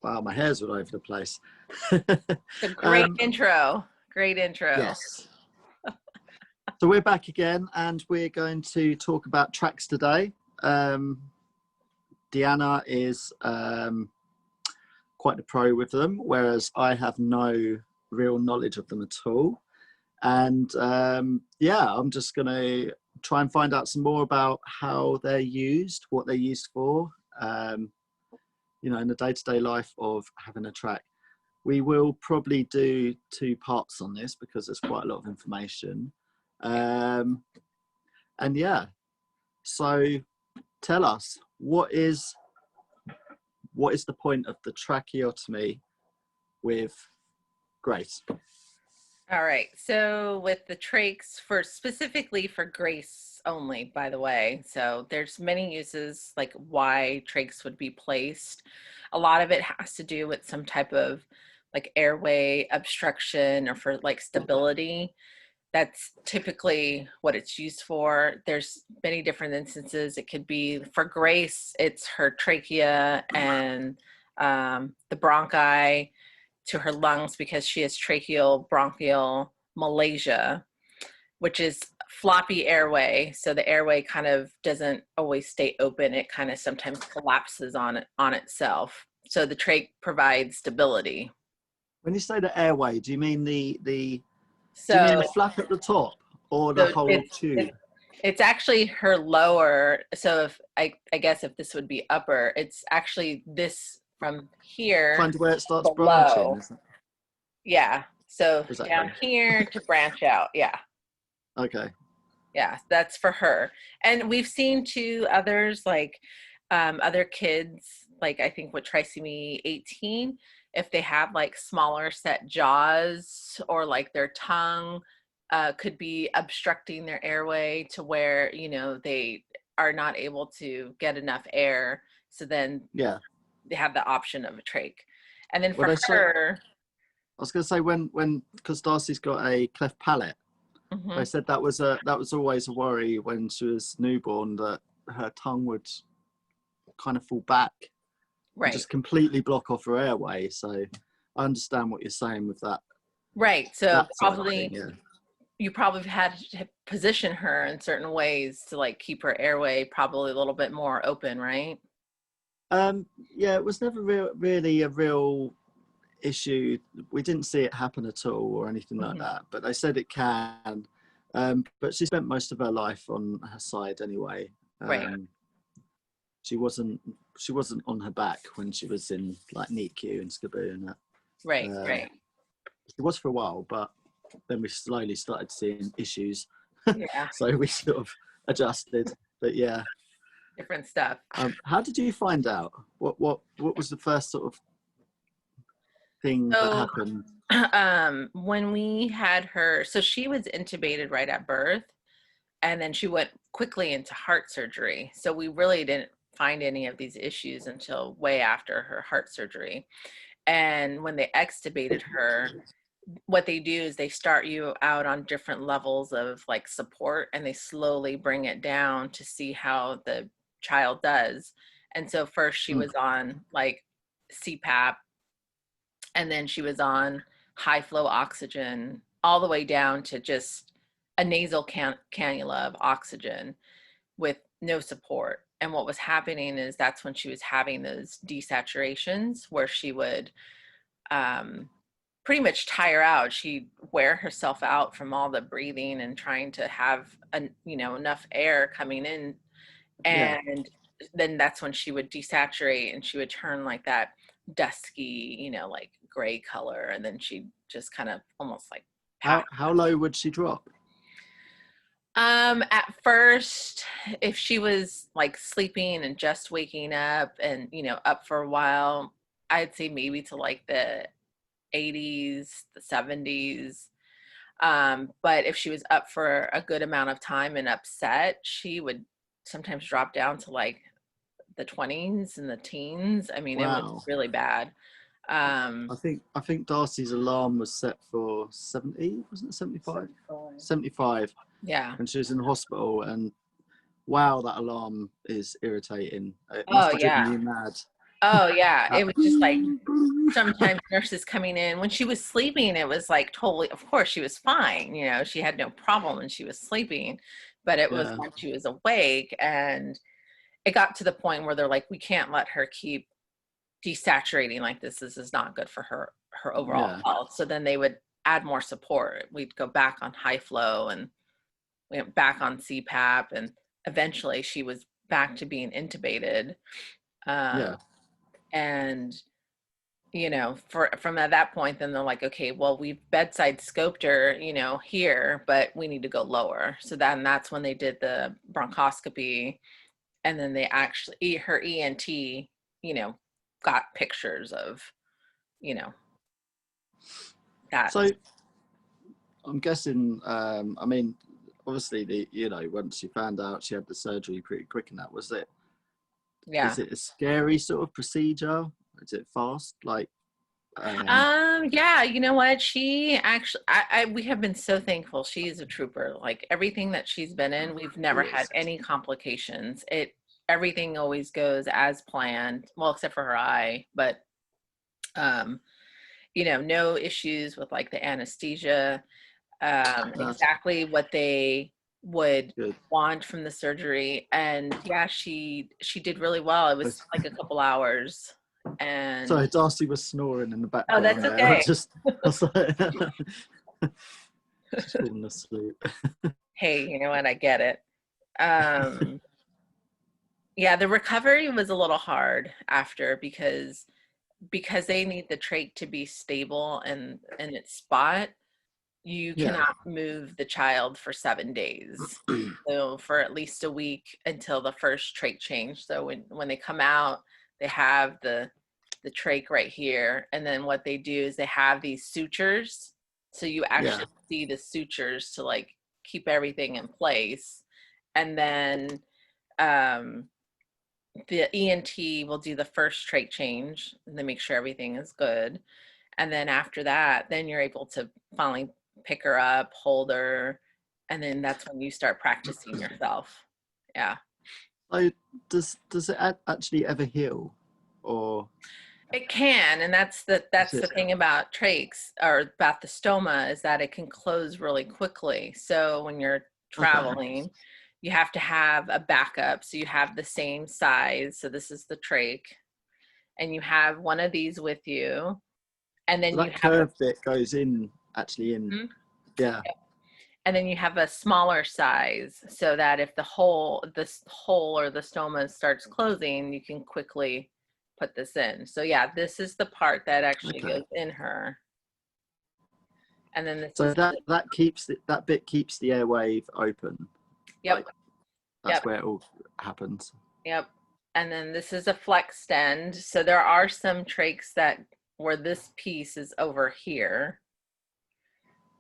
Wow, my hair's all over the place. It's a great intro. Great intro. Yes. So we're back again, and we're going to talk about trachs today. Deanna is quite a pro with them, whereas I have no real knowledge of them at all. And yeah, I'm just going to try and find out some more about how they're used, what they're used for, you know, in the day-to-day life of having a trach. We will probably do 2 parts on this because there's quite a lot of information. And yeah, so tell us, what is the point of the tracheotomy with Grace? All right. So with the trachs, specifically for Grace only, by the way. So there's many uses like why trachs would be placed. A lot of it has to do with some type of like airway obstruction or for like stability. That's typically what it's used for. There's many different instances. It could be for Grace, it's her trachea and the bronchi to her lungs because she has tracheal bronchial malacia, which is floppy airway. So the airway kind of doesn't always stay open. It kind of sometimes collapses on itself. So the trach provides stability. When you say the airway, do you mean the flap at the top or the whole tube? It's actually her lower. So if I guess if this would be upper, it's actually this from here. Kind of where it starts below. branching, isn't it? Yeah. So exactly. Down here to branch out. Yeah. Okay. Yeah, that's for her. And we've seen 2 others, like other kids, like I think with trisomy 18, if they have like smaller set jaws or like their tongue could be obstructing their airway to where, you know, they are not able to get enough air. So then yeah, they have the option of a trach. And then for her, I was going to say because Darcy's got a cleft palate, they said that was always a worry when she was newborn, that her tongue would kind of fall back, right, and just completely block off her airway. So I understand what you're saying with that. Right. So probably thing, yeah. You probably had to position her in certain ways to like keep her airway probably a little bit more open, right? Yeah, it was never really a real issue. We didn't see it happen at all or anything like that, but they said it can. But she spent most of her life on her side anyway. Right. She wasn't on her back when she was in like NICU and SCABU and that. Right, right. It was for a while, but then we slowly started seeing issues. Yeah. So we sort of adjusted. But yeah. Different stuff. How did you find out? What was the first sort of thing that happened? When we had her, so she was intubated right at birth, and then she went quickly into heart surgery. So we really didn't find any of these issues until way after her heart surgery. And when they extubated her, what they do is they start you out on different levels of like support, and they slowly bring it down to see how the child does. And so first she was on like CPAP, and then she was on high flow oxygen, all the way down to just a nasal cannula of oxygen with no support. And what was happening is that's when she was having those desaturations where she would pretty much tire out. She'd wear herself out from all the breathing and trying to have enough air coming in. And then that's when she would desaturate and she would turn like that dusky, like gray color. And then she'd just kind of almost like how low would she drop? At first, if she was like sleeping and just waking up and, up for a while, I'd say maybe to like the 80s, the 70s. But if she was up for a good amount of time and upset, she would sometimes drop down to like the 20s and the teens. I mean, wow. It was really bad. I think Darcy's alarm was set for 70, wasn't it? 75? 75. Yeah. And she was in the hospital, and wow, that alarm is irritating. It must have driven you mad. Oh yeah, That, it was just like sometimes nurses coming in when she was sleeping, it was like totally, of course she was fine, you know, she had no problem when she was sleeping, but it was yeah, when she was awake, and it got to the point where they're like, we can't let her keep desaturating like this is not good for her overall yeah, health. So then they would add more support. We'd go back on high flow, and we went back on CPAP, and eventually she was back to being intubated. yeah. And you know, from at that point, then they're like, okay, well, we've bedside scoped her, you know, here, but we need to go lower. So then that's when they did the bronchoscopy, and then they actually, her ENT, you know, got pictures of, you know, that. So I'm guessing. I mean, obviously, once you found out she had the surgery pretty quick, and that was it. Yeah. Is it a scary sort of procedure? Is it fast? Like, Yeah, you know what? She actually, we have been so thankful. She's a trooper. Like everything that she's been in, we've never had yes. any complications. Everything always goes as planned. Well, except for her eye, but um, you know, no issues with like the anesthesia. That's Exactly what they would good. want from the surgery, and yeah, she did really well. It was like a couple hours, and Sorry, Darcy was snoring in the oh, that's background there. okay. I was like, she's falling asleep. Hey, you know what? I get it. Um, yeah, the recovery was a little hard after because they need the trach to be stable and in its spot. You Yeah, cannot move the child for 7 days. So for at least a week until the first trach change. So when they come out, they have the trach right here, and then what they do is they have these sutures. So you yeah, actually see the sutures to like keep everything in place, and then um, the ENT will do the first trach change and then make sure everything is good. And then after that, then you're able to finally pick her up, hold her, and then that's when you start practicing yourself. Yeah. so does it actually ever heal, or It can, and is that's it the thing about trachs or about the stoma is that it can close really quickly. So when you're okay? traveling, you have to have a backup. So you have the same size. So this is the trach, and you have one of these with you, and So then you that have curved bit goes in actually in. a Yeah, and then you have a smaller size so that if this hole or the stoma starts closing, you can quickly put this in. So yeah, this is the part that actually okay. goes in her. And then this So is that keeps that bit keeps the airwave open. yep, Like yep, that's where it all happens. yep. And then this is a flex send. So there are some trachs that where this piece is over here.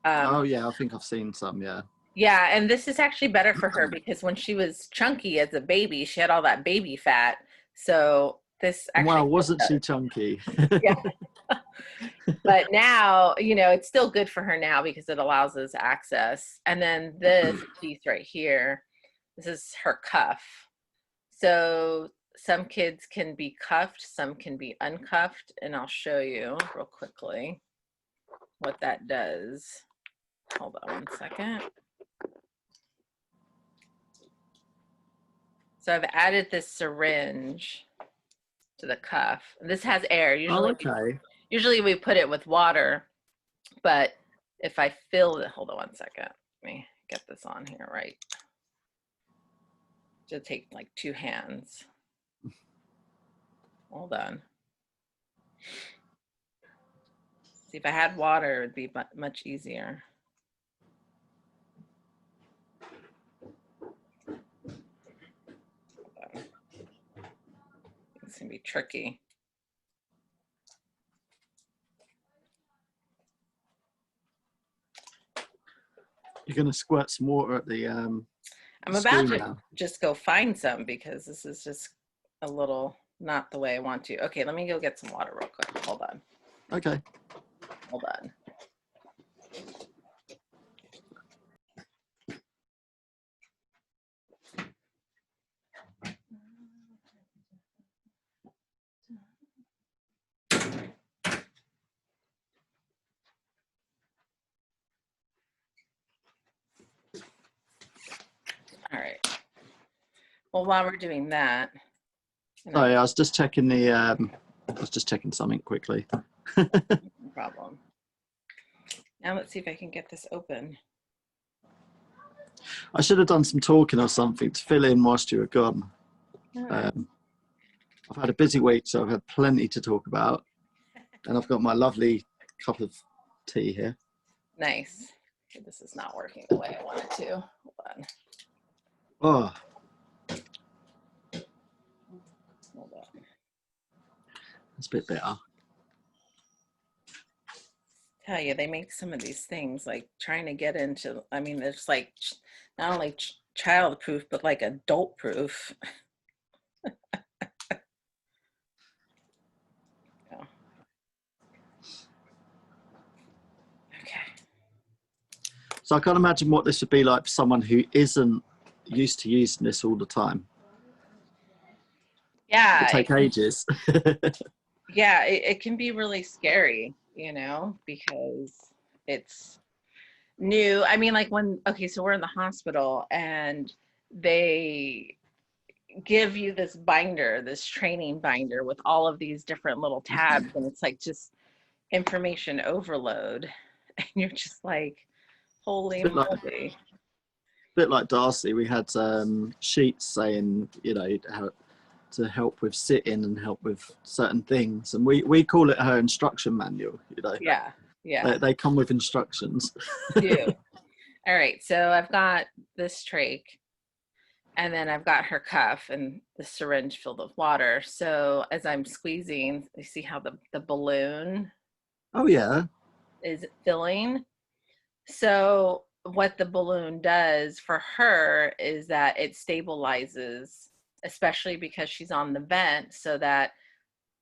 Oh Um, yeah, I think I've seen some. Yeah. yeah, and this is actually better for her because when she was chunky as a baby, she had all that baby fat. So this And wow, actually wasn't she chunky? yeah. But now, you know, it's still good for her now because it allows us access. And then this piece right here, this is her cuff. So some kids can be cuffed, some can be uncuffed, and I'll show you real quickly what that does. Hold on one second. So I've added this syringe to the cuff. This has air. Oh, okay. Usually we put it with water, but if I fill it, hold on one second. Let me get this on here right. Just take like 2 hands. Hold on. See, if I had water, it would be much easier. It's gonna be tricky. You're gonna squirt some water at the I'm about screen to now. just go find some because this is just a little not the way I want to. Okay, let me go get some water real quick. Hold on. Okay. Hold on. Well, while we're doing that, Sorry, I was just checking I was just checking something quickly. no problem. Now let's see if I can get this open. I should have done some talking or something to fill in whilst you were gone. I've had a busy week, so I've had plenty to talk about. And I've got my lovely cup of tea here. Nice. Okay, this is not working the way I want it to. Hold on. Oh, Hold on. it's a bit better. Tell you, they make some of these things like trying to get into, I mean, there's like not only child proof, but like adult proof. Oh. Okay. So I can't imagine what this would be like for someone who isn't used to using this all the time. Yeah. It take ages. Yeah, it can be really scary, because it's new. I mean, like okay, so we're in the hospital and they give you this binder, this training binder with all of these different little tabs, and it's like just information overload. And you're just like, holy moly. Bit like Darcy, we had sheets saying, how to help with sitting and help with certain things, and we call it her instruction manual. Yeah. They come with instructions. Do. All right, so I've got this trach, and then I've got her cuff and the syringe filled with water. So as I'm squeezing, you see how the balloon Oh yeah. is filling. So what the balloon does for her is that it stabilizes, especially because she's on the vent, so that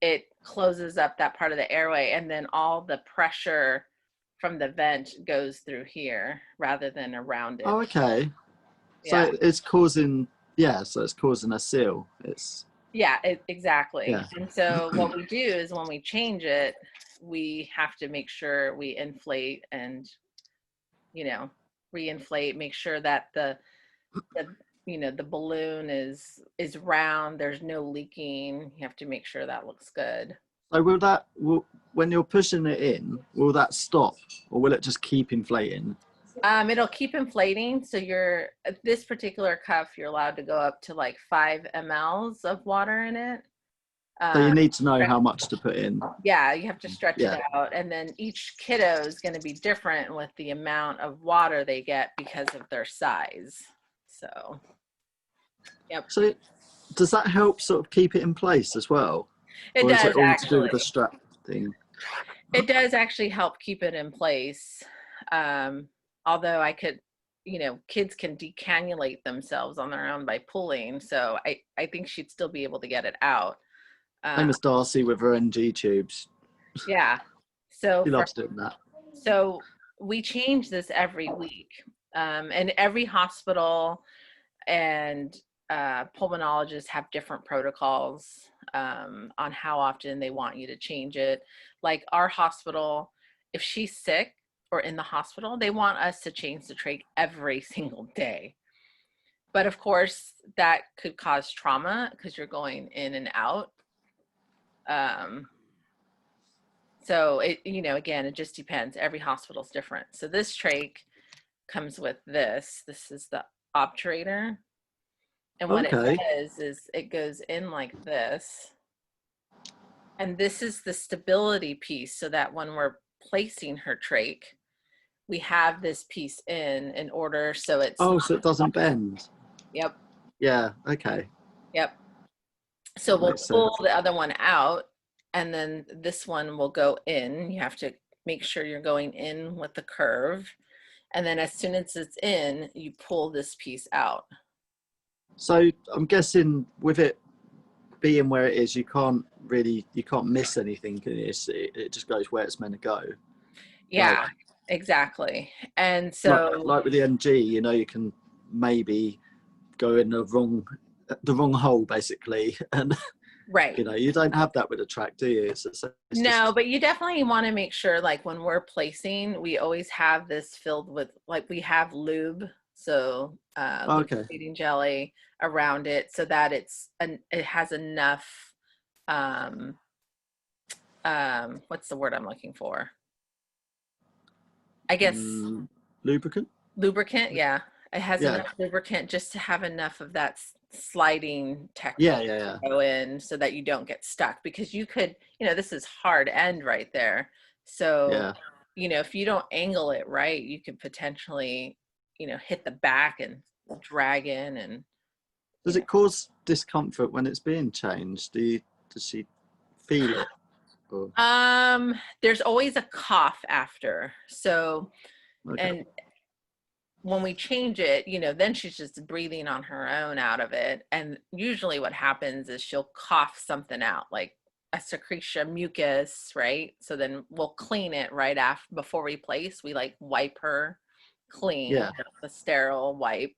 it closes up that part of the airway, and then all the pressure from the vent goes through here rather than around it. Oh, okay. Yeah. So it's causing, so it's causing a seal. Exactly. Yeah. And so what we do is when we change it, we have to make sure we inflate and, re-inflate, make sure that the balloon is round, there's no leaking. You have to make sure that looks good. So when you're pushing it in, will that stop, or will it just keep inflating? It'll keep inflating. So this particular cuff, you're allowed to go up to like 5 mLs of water in it. So you need to know how much to put in. Yeah, you have to stretch it out. And then each kiddo is going to be different with the amount of water they get because of their size. So, yep. So does that help sort of keep it in place as well? It or does, is it all actually. to do with the strap thing? It does actually help keep it in place. Although kids can decannulate themselves on their own by pulling. So I think she'd still be able to get it out. Same as Darcy with her NG tubes. Yeah. So She loves doing that. So we change this every week. And every hospital and pulmonologists have different protocols on how often they want you to change it. Like our hospital, if she's sick or in the hospital, they want us to change the trach every single day. But of course, that could cause trauma because you're going in and out. So again, it just depends. Every hospital's different. So this trach comes with this. This is the obturator. And what it does is it goes in like this. And this is the stability piece, so that when we're placing her trach, we have this piece in order so it's... Oh, so it doesn't bend. Yep. Yeah, okay. Yep. So we'll pull the other one out, and then this one will go in. You have to make sure you're going in with the curve. And then as soon as it's in, you pull this piece out. So I'm guessing with it being where it is, you can't miss anything, can you? It just goes where it's meant to go. Yeah, exactly. And so like with the NG, you can maybe go in the wrong hole basically, and right, you don't have that with a Trach, do you? No, but you definitely want to make sure, like when we're placing, we always have this filled with, like, we have lube So Okay. lubricating jelly around it so that it has enough, what's the word I'm looking for? I guess Lubricant. lubricant. Yeah. It has Yeah. enough lubricant just to have enough of that sliding Yeah. technique Yeah. Yeah. go in so that you don't get stuck, because you could, this is hard end right there. So, Yeah. if you don't angle it right, you could potentially, hit the back and drag in and, Does it cause discomfort when it's being changed? Does she feel it? Or, there's always a cough after. So, okay. and when we change it, then she's just breathing on her own out of it. And usually what happens is she'll cough something out, like a secretion, mucus, right? So then we'll clean it right after, before we place. We like wipe her clean, Yeah. the sterile wipe.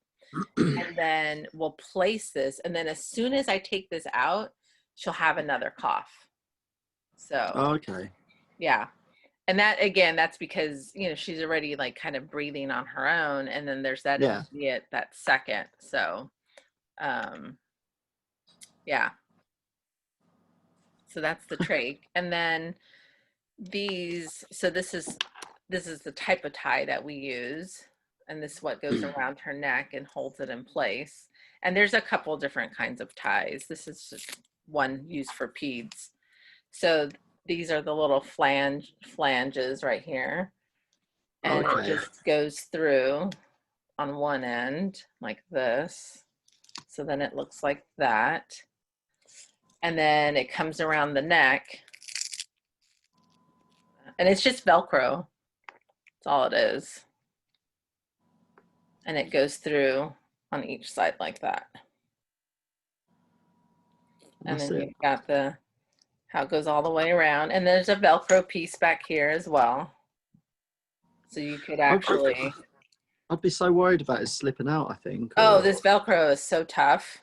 And then we'll place this. And then as soon as I take this out, she'll have another cough. So, Okay. yeah. And that, again, that's because, she's already like kind of breathing on her own. And then there's that Yeah. immediate, that second. So, yeah. So that's the trach. And then so this is the type of tie that we use. And this is what goes around her neck and holds it in place. And there's a couple different kinds of ties. This is just one used for peds. So these are the little flanges right here. And it Okay. just goes through on one end like this. So then it looks like that. And then it comes around the neck. And it's just Velcro. That's all it is. And it goes through on each side like that. And That's then it. you've got how it goes all the way around. And there's a Velcro piece back here as well. So you could actually... I'd be so worried about it slipping out, I think. Oh, this Velcro is so tough.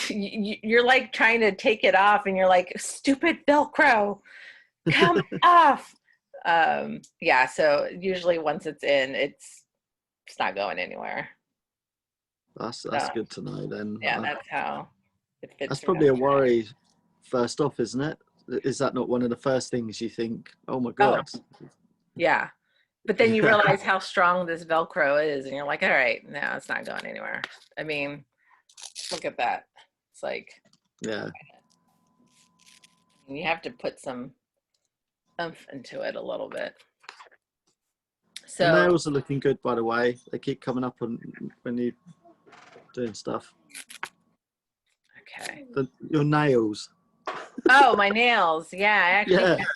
You're like trying to take it off and you're like, stupid Velcro, come off. Yeah, so usually once it's in, it's not going anywhere. That's So, good to know then. yeah, that's how it fits. That's probably a worry first off, isn't it? Is that not one of the first things you think, oh my God? Oh, yeah. But then you realize how strong this Velcro is and you're like, all right, no, it's not going anywhere. I mean, look at that. It's like, yeah. You have to put some oomph into it a little bit. So the nails are looking good, by the way. They keep coming up when you're doing stuff. Okay. Your nails. Oh, my nails. Yeah,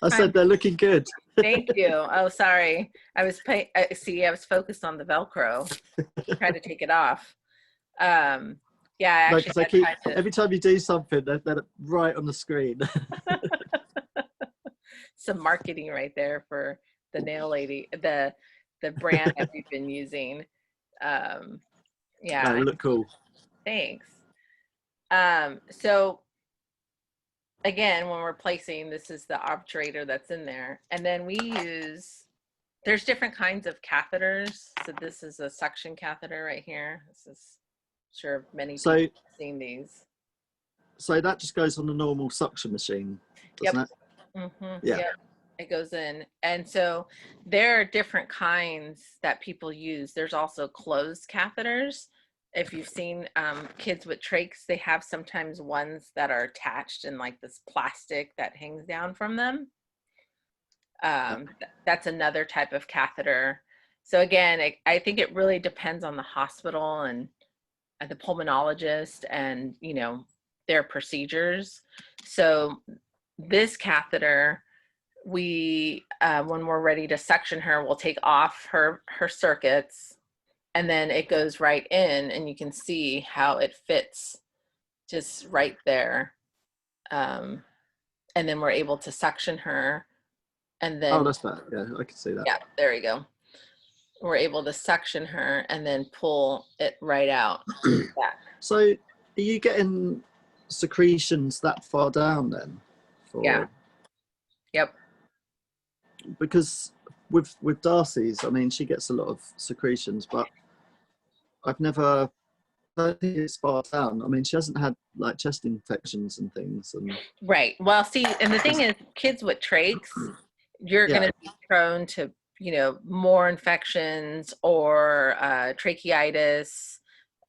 I said they're looking good. Thank you. Oh, sorry. I was focused on the Velcro. Try to take it off. Yeah, I actually every time you do something, they're right on the screen. Some marketing right there for the nail lady, the brand that we've been using. Yeah. They look cool. Thanks. So again, when we're placing, this is the obturator that's in there. And then there's different kinds of catheters. So this is a suction catheter right here. This is, sure many people have seen these. So that just goes on the normal suction machine, doesn't it? Mm-hmm. Yeah. Yep. It goes in. And so there are different kinds that people use. There's also closed catheters. If you've seen kids with trachs, they have sometimes ones that are attached in like this plastic that hangs down from them. That's another type of catheter. So again, I think it really depends on the hospital and the pulmonologist and, their procedures. So this catheter, we, when we're ready to suction her, we'll take off her circuits, and then it goes right in, and you can see how it fits just right there. And then we're able to suction her, and then... Oh, that's better. Yeah, I can see that. Yeah, there you go. We're able to suction her and then pull it right out. So are you getting secretions that far down then? Yeah. Yep. Because with Darcies, I mean, she gets a lot of secretions, but I've never. I don't think it's far down. I mean, she hasn't had like chest infections and things, and Right. Well, see, and the thing is, kids with trachs, you're going yeah, to be prone to, more infections or tracheitis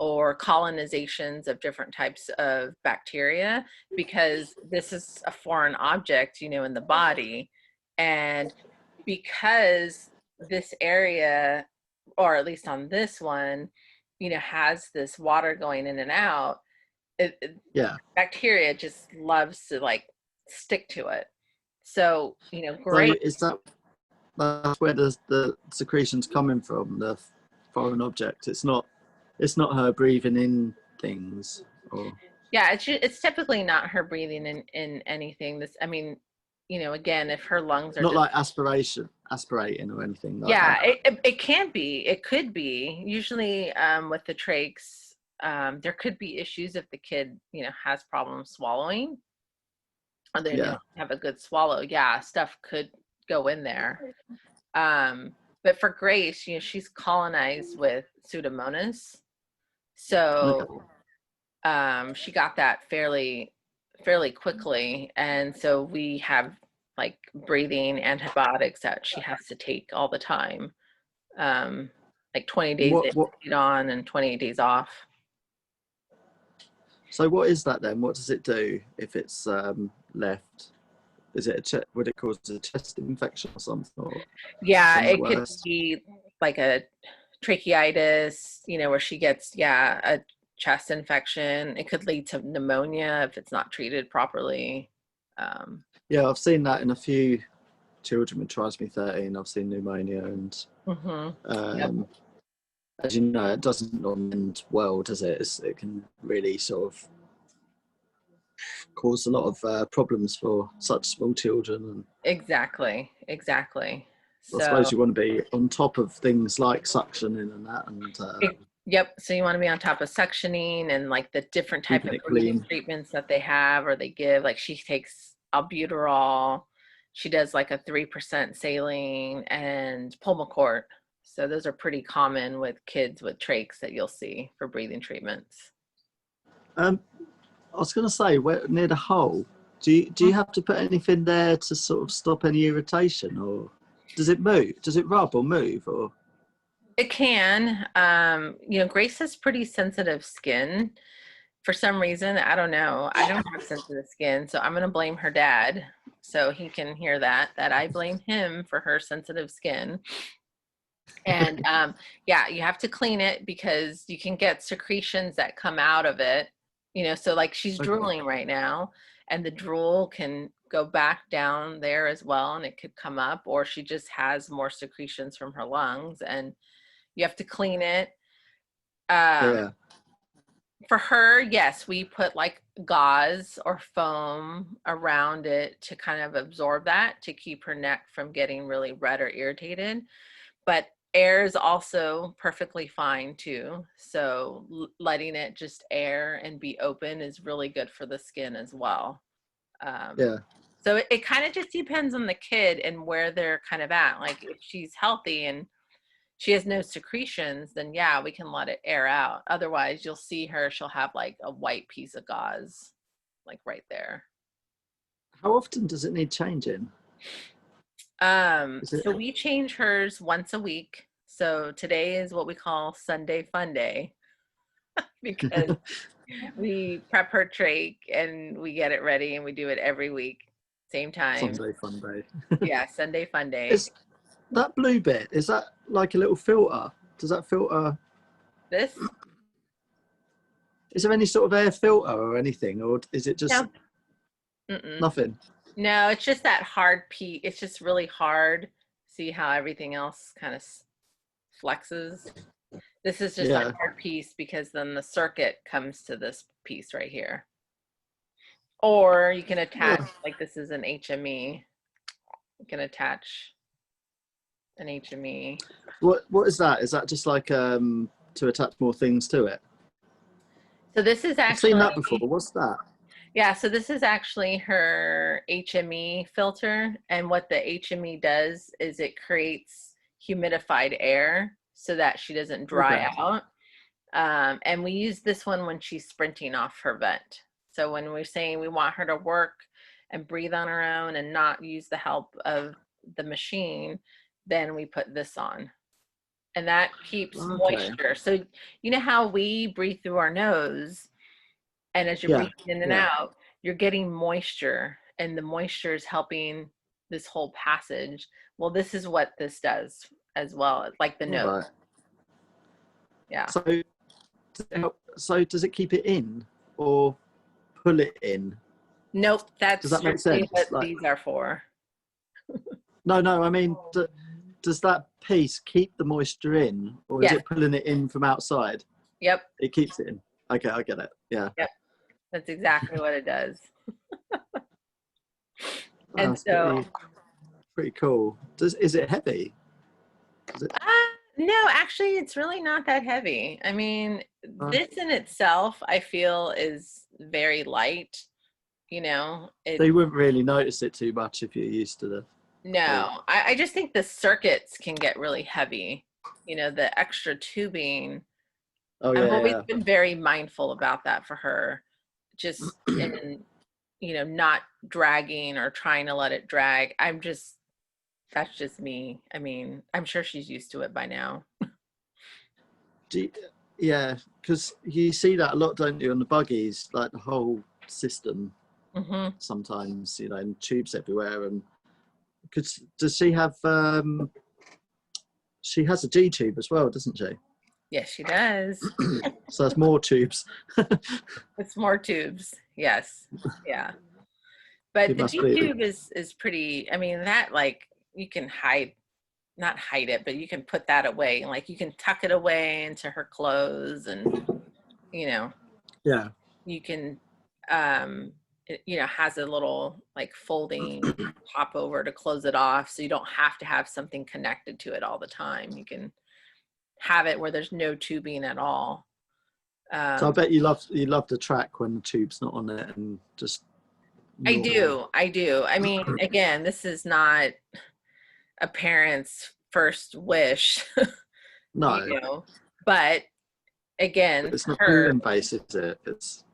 or colonizations of different types of bacteria, because this is a foreign object, in the body. And because this area, or at least on this one, has this water going in and out, yeah. bacteria just loves to like stick to it. So, So great. is that's where the secretions coming from? The foreign object. It's not her breathing in things, or Yeah, it's typically not her breathing in anything. This, I mean, again, if her lungs are not just, like aspirating or anything like yeah, that. it can be, it could be. Usually, with the trachs, there could be issues if the kid, has problems swallowing, or they Yeah. don't have a good swallow. Yeah, stuff could go in there. But for Grace, she's colonized with Pseudomonas, Okay. so she got that fairly quickly, and so we have like breathing antibiotics that she has to take all the time, like 20 days on and 28 days off. So what is that then? What does it do if it's left? Is it would it cause a chest infection or something, or Yeah, something it could worse? be like a tracheitis, where she gets, a chest infection. It could lead to pneumonia if it's not treated properly. Yeah, I've seen that in a few children with trisomy 13. I've seen pneumonia, and Yep. as you know, it doesn't end well, does it? It can really sort of cause a lot of problems for such small children. And Exactly. I So, suppose you want to be on top of things like suctioning and that, and yep. So you want to be on top of suctioning and like the different type keeping of it breathing clean. treatments that they have or they give. Like she takes albuterol, she does like a 3% saline and Pulmicort. So those are pretty common with kids with trachs that you'll see for breathing treatments. I was going to say, near the hole, do you have to put anything there to sort of stop any irritation, or does it move? Does it rub or move, or? It can. Grace has pretty sensitive skin. For some reason, I don't know. I don't have sensitive skin, so I'm going to blame her dad. So he can hear that I blame him for her sensitive skin. And yeah, you have to clean it because you can get secretions that come out of it. So like she's Okay. drooling right now, and the drool can go back down there as well, and it could come up, or she just has more secretions from her lungs, and you have to clean it. Um, Yeah. for her, yes, we put like gauze or foam around it to kind of absorb that to keep her neck from getting really red or irritated. But air is also perfectly fine too. So letting it just air and be open is really good for the skin as well. Um, Yeah. so it kind of just depends on the kid and where they're kind of at. Like if she's healthy and she has no secretions, then yeah, we can let it air out. Otherwise, you'll see her, she'll have like a white piece of gauze, like right there. How often does it need changing? Is it? So we change hers once a week. So today is what we call Sunday Fun Day because we prep her trach and we get it ready and we do it every week, same time. Sunday fun day. Yeah, Sunday Fun Day. Is that blue bit? Is that like a little filter? Does that filter? This? Is there any sort of air filter or anything, or is it just No. Mm-mm. nothing? No, it's just that hard piece. It's just really hard. See how everything else kind of flexes. This is just a Yeah. hard piece because then the circuit comes to this piece right here. Or you can attach, Oh, like this is an HME. You can attach an HME. what is that? Is that just like to attach more things to it? So this is I've seen actually, that before. What's that? Yeah, so this is actually her HME filter. And what the HME does is it creates humidified air so that she doesn't dry Okay. out. And we use this one when she's sprinting off her vent. So when we're saying we want her to work and breathe on her own and not use the help of the machine, then we put this on. And that keeps Okay. moisture. So you know how we breathe through our nose, and as you're Yeah. breathing in and Yeah. out, you're getting moisture, and the moisture is helping this whole passage. Well, this is what this does as well, like the All nose. right. Yeah. So, so does it keep it in or pull it in? Nope, Does that's that make strictly sense? what Like, these are for. no, no. I mean, does that piece keep the moisture in, or is Yes. it pulling it in from outside? Yep. It keeps it in. Okay, I get it. Yeah. Yep. That's exactly what it does. Oh, And that's so, pretty cool. Is it heavy? Is it? no, actually, it's really not that heavy. I mean, Uh, this in itself, I feel, is very light. You know, so it, you wouldn't really notice it too much if you're used to the. Or, no, I just think the circuits can get really heavy. You know, the extra tubing. oh I've yeah, always yeah. been very mindful about that for her, just in, not dragging or trying to let it drag. That's just me. I mean, I'm sure she's used to it by now. Do you, yeah, because you see that a lot, don't you, on the buggies? Like the whole system. Hmm. Sometimes, and tubes everywhere. And because does she have? She has a G tube as well, doesn't she? Yes, she does. So that's more tubes. It's more tubes. Yes. Yeah. But It the must G be. tube is pretty, I mean, that like you can not hide it, but you can put that away. Like you can tuck it away into her clothes, and you know, Yeah. you can it, has a little like folding pop over to close it off, so you don't have to have something connected to it all the time. You can have it where there's no tubing at all. So I um bet you love the track when the tube's not on it and just I normal. do. I do. I mean, again, this is not a parent's first wish, No, but but again, it's not her, home base, is it? It's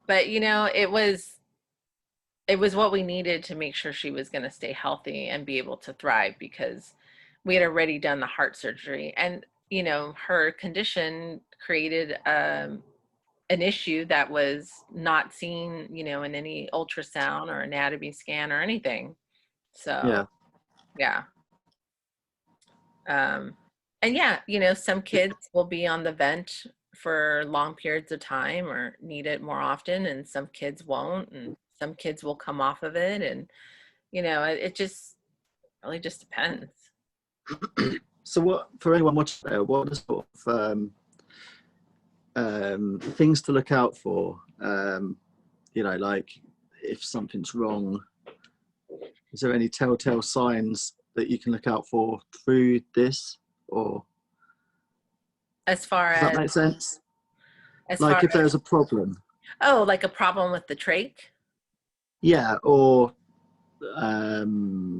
but it was what we needed to make sure she was going to stay healthy and be able to thrive, because we had already done the heart surgery, and her condition created an issue that was not seen in any ultrasound or anatomy scan or anything. So yeah. yeah. um and yeah, some kids will be on the vent for long periods of time or need it more often, and some kids won't, and some kids will come off of it, and it just really just depends. So what for anyone watching there? What are sort of things to look out for? Like if something's wrong, is there any telltale signs that you can look out for through this, or As far does that as make sense? as Like far if there's a problem, oh, like a problem with the trach? yeah, or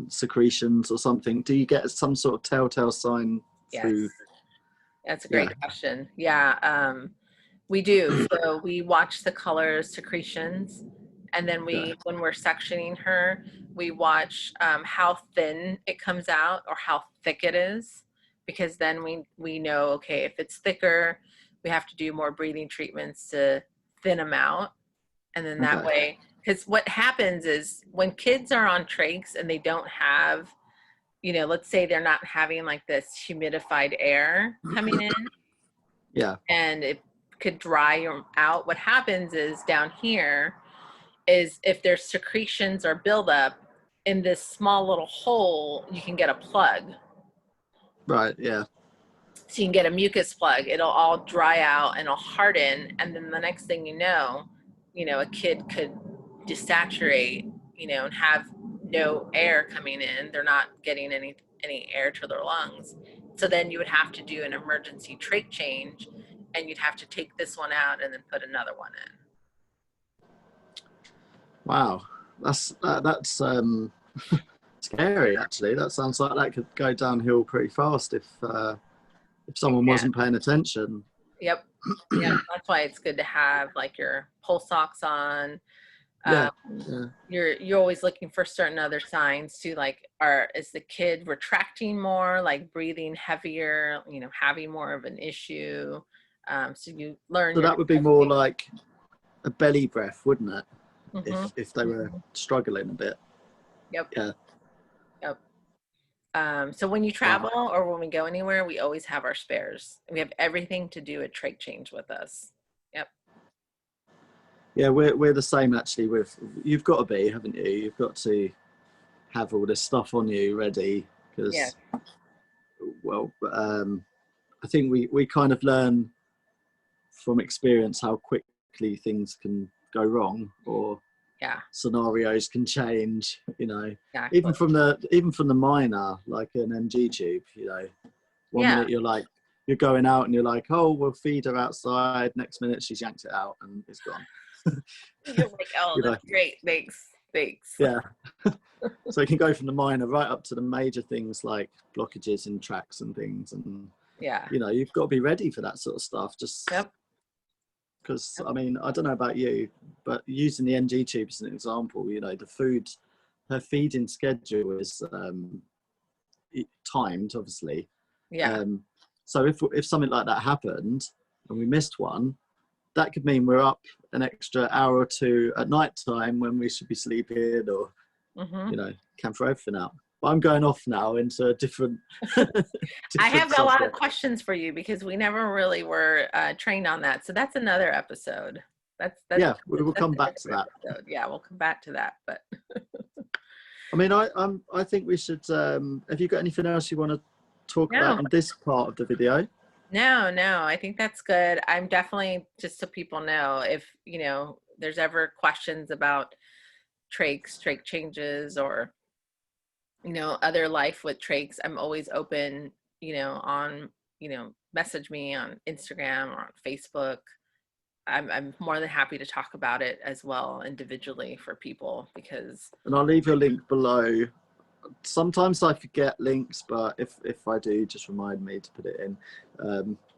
secretions or something. Do you get some sort of telltale sign Yes, through? that's a Yeah, great question. Yeah. We do. So we watch the colors, secretions, and then okay, when we're sectioning her, we watch how thin it comes out or how thick it is, because then we know, okay, if it's thicker, we have to do more breathing treatments to thin them out, and then that okay, way, because what happens is when kids are on trachs and they don't have, let's say they're not having like this humidified air coming in, yeah, and it could dry out. What happens is down here is if there's secretions or buildup in this small little hole, you can get a plug. right, yeah, So you can get a mucus plug. It'll all dry out and it'll harden. And then the next thing a kid could desaturate, and have no air coming in. They're not getting any air to their lungs. So then you would have to do an emergency trach change, and you'd have to take this one out and then put another one in. Wow, that's scary. Actually, that sounds like that could go downhill pretty fast if someone Yeah. wasn't paying attention. Yep. Yep. That's why it's good to have like your pull socks on. Yeah, Um, yeah. you're always looking for certain other signs too, like is the kid retracting more, like breathing heavier, having more of an issue. So you learn So your that would be more like a belly breath, wouldn't it? mm-hmm. If they were struggling a bit. Yep. Yeah. Yep. So when you travel or when we go anywhere, we always have our spares. We have everything to do a trach change with us. Yep. Yeah, we're the same actually. You've got to be, haven't you? You've got to have all this stuff on you ready because, Yeah. well, I think we kind of learn from experience how quickly things can go wrong or Yeah. scenarios can change. Exactly. Even from the minor, like an NG tube. One Yeah. minute you're going out and you're like, oh, we'll feed her outside. Next minute she's yanked it out and it's gone. You're like, oh, that's great. Thanks. Yeah. So it can go from the minor right up to the major things like blockages in tracks and things. And, yeah. You've got to be ready for that sort of stuff. Just because, I mean, I don't know about you, but using the NG tube as an example, her feeding schedule is timed, obviously. Yeah. So if something like that happened and we missed one, that could mean we're up an extra hour or two at night time when we should be sleeping or, can throw everything out. But I'm going off now into a different I have subject. a lot of questions for you because we never really were trained on that. So that's another episode. Yeah, we will come back to that. Episode. Yeah, we'll come back to that. But I mean, I think we should. Have you got anything else you want to talk about in this part of the video? No, I think that's good. I'm definitely, just so people know, if there's ever questions about trach changes or other life with trachs, I'm always open, on message me on Instagram or on Facebook. I'm more than happy to talk about it as well individually for people and I'll leave your link below. Sometimes I forget links, but if I do, just remind me to put it in.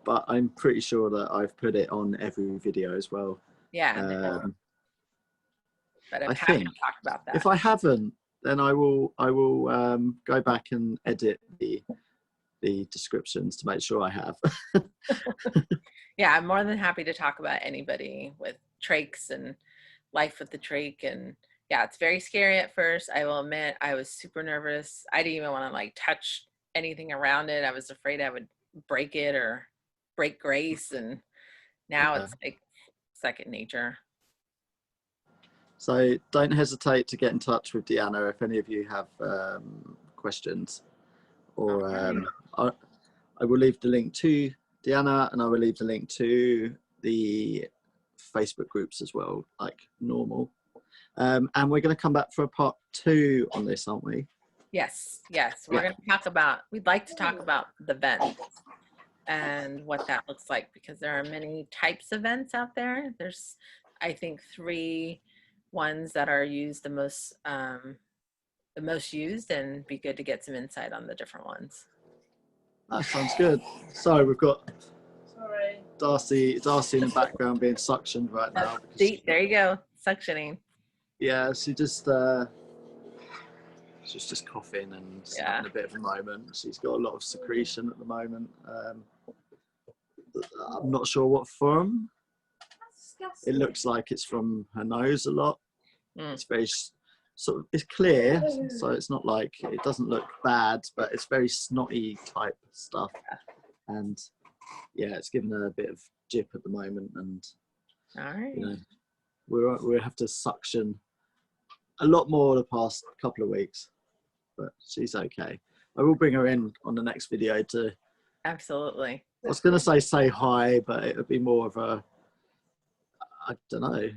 But I'm pretty sure that I've put it on every video as well. Yeah. But I'm happy to talk about that. If I haven't, then I will go back and edit the descriptions to make sure I have. Yeah, I'm more than happy to talk about anybody with trachs and life with the trach. And yeah, it's very scary at first. I will admit I was super nervous. I didn't even want to touch anything around it. I was afraid I would break it or break Grace. And now it's like second nature. So don't hesitate to get in touch with Deanna if any of you have questions. Or I will leave the link to Deanna and I will leave the link to the Facebook groups as well, like normal. And we're going to come back for a part 2 on this, aren't we? Yes. We're going to talk about, we'd like to talk about the vents and what that looks like, because there are many types of vents out there. There's, I think, 3 ones that are used the most used, and be good to get some insight on the different ones. That sounds good. So we've got Darcy in the background being suctioned right now. See, there you go, suctioning. Yeah, she's just coughing and having a bit of a moment. She's got a lot of secretion at the moment. I'm not sure what from. It looks like it's from her nose a lot. It's very it's clear, so it's not like, it doesn't look bad, but it's very snotty type stuff. And yeah, it's given her a bit of jip at the moment, and we'll have to suction a lot more the past couple of weeks, but she's okay. I will bring her in on the next video to. Absolutely. I was going to say hi, but it would be more of a, I don't know.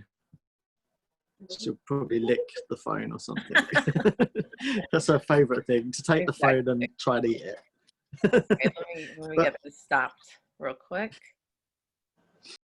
She'll probably lick the phone or something. That's her favourite thing, to take the phone and try and eat it. Okay, let me get this stopped real quick.